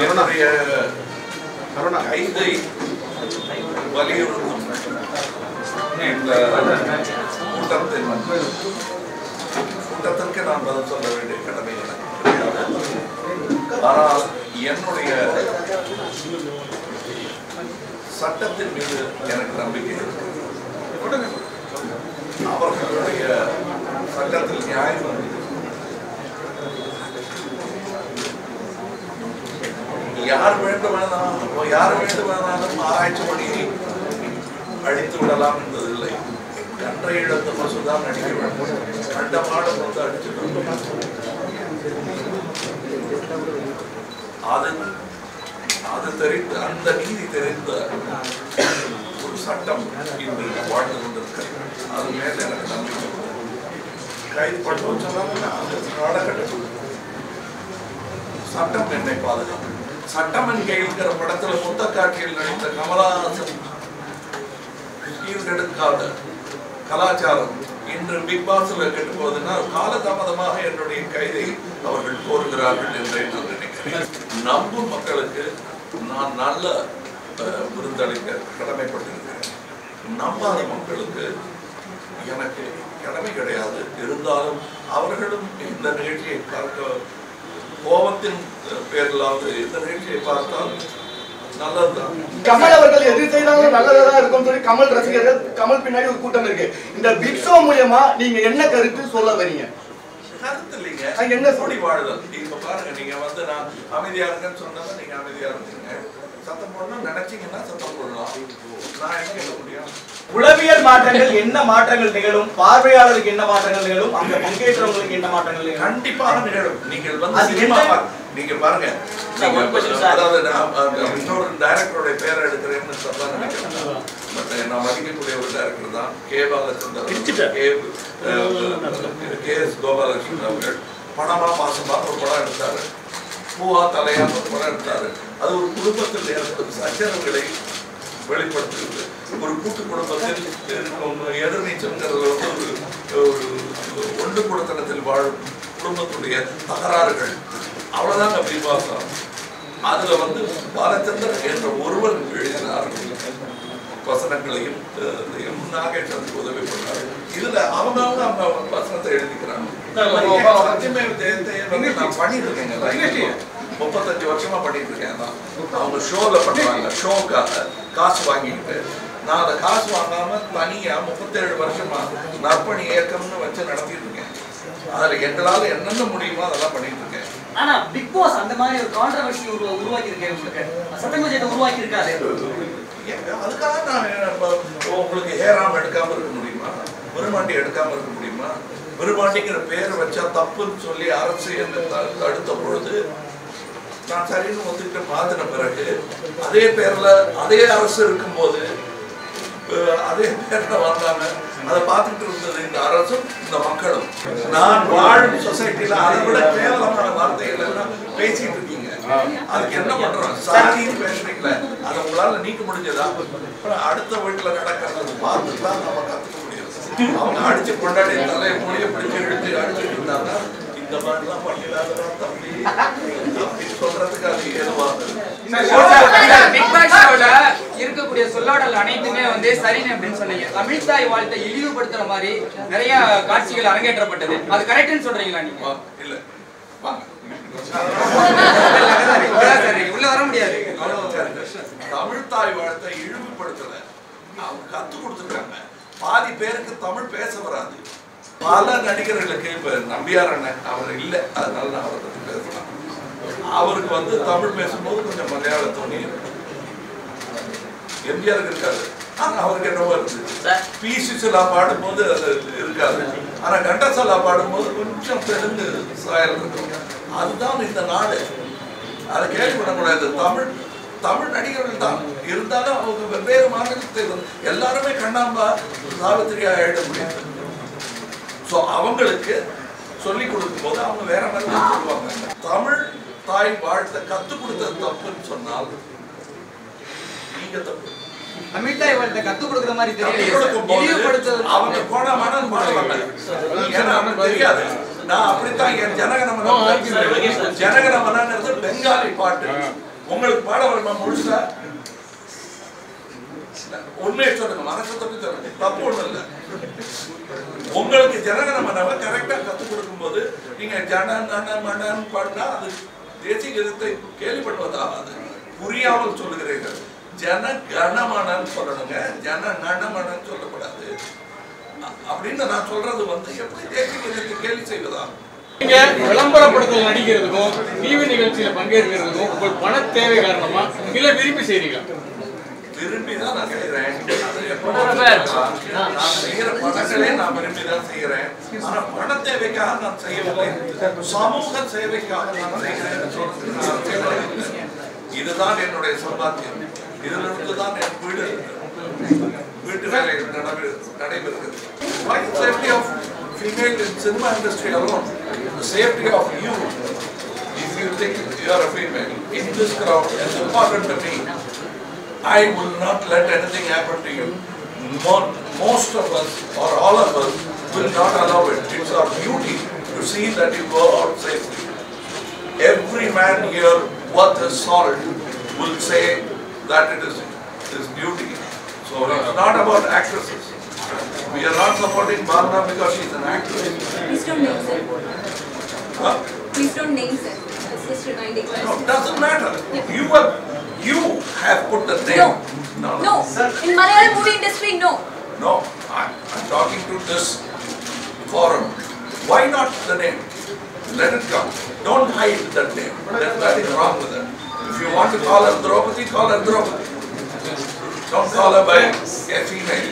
என்னுடைய கைதை வலியுறுத்தும் இந்த கூட்டத்திற்கு நான் பதில் சொல்ல வேண்டிய கடமை எனக்கு கிடையாது. ஆனால் என்னுடைய சட்டத்தின் மீது எனக்கு நம்பிக்கை இருக்கு. அவர்களுடைய சட்டத்தில் நியாயம் இருக்கு. யார் வேண்டுமானாலும் ஆராய்ச்சி பண்ணி அழித்து விடலாம் என்பதில்லை. கன்றை இழந்த பசுதான் நடிக்க வேண்டும். கண்ட மாடு வந்து அடிச்சுட்டு அது தெரிந்த அந்த நீதி தெரிந்த ஒரு சட்டம் இன்று வாழ்ந்து கொண்டிருக்கிறது. அது மேல எனக்கு நம்பிக்கை. கைது பண்ண சொன்னாங்க அந்த காலகட்டத்தில் சட்டம் என்னை பாதுகாக்கும். சட்டம் என்கிற படத்துல மொத்த காட்சியில் நடித்த கமலஹாசன் ஈர்க்கெடுக்காத கலாச்சாரம் இன்று பிக் பாஸ்ல கெட்டு போவதுன்னா காலதாமதமாக என்னுடைய கைதை அவர்கள் கோருகிறார்கள் என்றே நான் நினைக்கிறேன். நம்பும் மக்களுக்கு நான் நல்ல விருந்தளிக்க கடமைப்பட்டிருக்கிறேன். நம்பாத மக்களுக்கு எனக்கு கடமை கிடையாது. இருந்தாலும் அவர்களும் இந்த நிகழ்ச்சியை பார்க்க கோபத்தின் பேரிலாவது இந்த நிகழ்ச்சியை பார்த்தால் நல்லதுதான். கமல் அவர்கள் எது செய்தாலும் நல்லதா இருக்கும் சொல்லி கமல் ரசிகர்கள் கமல் பின்னாடி ஒரு கூட்டம் இருக்கு. இந்த பிக் ஷோ மூலமா நீங்க என்ன கருத்து சொல்ல வரீங்க? கருத்து இல்லைங்க, என்ன சொல்லி வாழுதல். இப்ப பாருங்க, நீங்க வந்து நான் அமைதியா இருக்கேன்னு சொன்னதை நீங்க அமைதியா இருக்கீங்க. சத்தம் போடணும் நினைச்சீங்கன்னா சத்தம் போடலாம். நான் என்ன கேட்க முடியும்? உளவியல் மாற்றங்கள் என்ன மாற்றங்கள் நிகழும்? பார்வையாளருக்கு என்ன மாற்றங்கள் நிகழும்? அங்க பங்கேற்றவங்களுக்கு என்ன மாற்றங்கள் நிகழும்? கண்டிப்பாக நிகழும். நீங்கள் வந்து சினிமா நீங்க பாருங்க, அதாவது இன்னொரு டைரக்டருடைய பேரை எடுக்கிறேன்னு சொல்ல நினைக்கிறேன். பட் நான் மதிக்கக்கூடிய ஒரு டைரக்டர் தான் கே எஸ் கோபாலகிருஷ்ணன் அவர்கள். பணமா பாசமா ஒரு படம் எடுத்தாரு. பூவா தலையா ஒரு படம் எடுத்தாரு. அது ஒரு குடும்பத்தில் ஏற்படும் சச்சரவுகளை வெளிப்படுத்துகிறது. ஒரு கூட்டு குடும்பத்தில் எதிர்நீச்சல்ங்கிறது வந்து ஒரு ஒன்று குடத்தனத்தில் வாழும் குடும்பத்துடைய தகராறுகள். அவ்வளவுதாங்க பிரிவாசம். அதுல வந்து பாலச்சந்தர் என்ற ஒருவர் எழுதினார் வசனங்களையும் நாகேஷ் அதுக்கு உதவி பண்ணார். இதுல அவங்க வசனத்தை எழுதிக்கிறாங்க. சத்தியமே ஜெயத்தை நான் பண்ணிட்டு இருக்கேங்க. 35 வருஷமா பண்ணிட்டு இருக்கேன். அவங்க ஷோல பண்ணுவாங்க. ஷோக்காக காசு வாங்கிட்டு நான் அதை காசு வாங்காம தனியா 37 வருஷமா நற்பணி இயக்கம்னு வச்சு நடத்திட்டு இருக்கேன். அதுல எங்களால என்னென்ன முடியுமோ அதெல்லாம் பண்ணிட்டு இருக்கேன். ஆனா பிக் பாஸ் அந்த மாதிரி ஒரு கான்ட்ரோவர்சி உருவாக்கி இருக்கேன். சட்டமன்றத்தை உருவாக்கி இருக்காரு. அதுக்காக நான் உங்களுக்கு ஏறாம எடுக்காம இருக்க முடியுமா? விரும்பாண்டி எடுக்காம இருக்க முடியுமா? விரும்பாண்டிங்கிற பேரை வச்சா தப்புன்னு சொல்லி அரசு என்ன தடுத்த பொழுது நான் சரின்னு ஒத்துக்கிட்டு மாத்தின பிறகு அதே பேர்ல அதே அரசு இருக்கும் போது அதே பேர்ல வந்தாங்க. அதை பார்த்துட்டு இருந்தது இந்த அரசும் இந்த மக்களும். நான் வாழும் சொசைட்டில அதை விட கேவலமான வார்த்தைகள் எல்லாம் பேசிட்டு இருக்கீங்க. அதுக்கு என்ன பண்றோம்? சாதின்னு பேசுறீங்களே, அதை உங்களால நீக்க முடிஞ்சதா? அடுத்த வீட்டுல நடக்கிறது பார்த்து தான் நம்ம கத்துக்க முடியும். அவங்க அடிச்சு கொண்டாடி தலையை மொழியை பிடிச்சு இழுத்து அடிச்சுட்டு இருந்தாங்க. இந்த மாதிரிலாம் பண்ணிடாதான் தம்பி சொல்றதுக்கு அது ஏதுவாக இருக்கக்கூடிய சொல்லாடல் அனைத்துமே வந்து சரின்னு அப்படின்னு சொன்னீங்க. தமிழ்தாய் வாழ்த்தை இழிவுபடுத்துற மாதிரி நிறைய காட்சிகள் அரங்கேற்றப்பட்டது. அது கரெக்ட்னு சொல்றீங்களா நீங்க? இல்ல வாங்க உள்ள வர முடியாது. தமிழ்தாய் வாழ்த்தை இழிவுபடுத்தல, அவங்க கத்து கொடுத்துருக்காங்க. பாதி பேருக்கு தமிழ் பேச வராது. பல நடிகர்களுக்கு இப்ப நம்பியார் அண்ணன் அவர் இல்லை, அதனால நான் அவரை பத்தி பேசலாம். அவருக்கு வந்து தமிழ் பேசும்போது கொஞ்சம் மலையாள தோணி எம்ஜிஆருக்கு இருக்காது. ஆனா அவருக்கு என்னவோ இருக்குது. பி சுசிலா பாடும்போது அது இருக்காது. ஆனா கண்டசாலா பாடும்போது கொஞ்சம் தெலுங்கு சாயல் இருக்கும். அதுதான் இந்த நாடு. அதை கேள்விப்படக்கூடாது. தமிழ் நடிகர்கள் தான் இருந்தாலும் அவங்க வெவ்வேறு மாநிலத்தில் எல்லாருமே கண்ணாம்பா சாவித்திரியா எழுத முடியாது. ஸோ அவங்களுக்கு சொல்லிக் கொடுக்கும் போது அவங்க வேற மாதிரி சொல்லுவாங்க. தமிழ் தாய் வாழ்த்தை கத்துக் கொடுத்தது தப்புன்னு சொன்னால் நீங்க தப்பு. தமிழ்தாய் வாழ்த்தை கத்துக் கொடுக்குற மாதிரி தெரியல. அவங்க கோணமான பாடுவாங்க. ஏன்னா அவங்களுக்கு தெரியாது. நான் அப்படித்தான் என் ஜனகணமனன்றது பெங்காலி பாட்டு. உங்களுக்கு பாட வருமா முழுசா? உண்மையை சொல்லுங்க, மனசத்தை சொல்லுங்க, தப்பு ஒண்ணு இல்லை. உங்களுக்கு ஜனகணமனவை கரெக்டா கத்துக் கொடுக்கும் போது நீங்க ஜனகணமனன் பாடினா அது தேசிய கீதத்தை கேள்விப்படுவதாகாது. புரியாமல் சொல்லுகிறீர்கள். ஜனகணமனன் சொல்லணுங்க, ஜனகணமனன் சொல்லக்கூடாது. அப்படின்னு நான் சொல்றது எப்படி தேசிய கீதத்தை கேள்வி செய்வதா? நீங்க விளம்பரப்படுத்தல் நடிக்கிறதுக்கும் டிவி நிகழ்ச்சியில பங்கேற்கிறதுக்கும் உங்கள் பண தேவை காரணமா இல்ல விரும்பி செய்றீங்களா? விரும்பிதான் நான் செய்யறேன். நான் செய்யற படங்களே நான் விரும்பிதான் செய்யறேன். ஆனா பண தேவைக்காக நான் செய்யவில்லை, சமூக சேவைக்காக நான் செய்கிறேன். இதுதான் என்னுடைய சம்பாத்தியம். இதிலிருந்து தான் என் வீட்டு வேலைகள் நடைபெறுகிறது. Why the safety of female in cinema industry alone? The safety of you, if you think you are a female in this crowd, is important to me. I will not let anything happen to you. Most of us, or all of us, will not allow it. It's our duty to see that you go out safely. Every man here worth his salt will say that it is his duty. So it's not about actresses. We are not supporting Bhavna because she's an actress. Please don't name sir. Huh? Please don't name sir. It's just reminding us. No, it doesn't matter. You have put the name. No. In Malayalam movie industry, no. No, I'm talking to this forum. Why not the name? Let it come. Don't hide that name. There's nothing wrong with it. If you want to call her Draupadi, call her Draupadi. Don't call her by a female.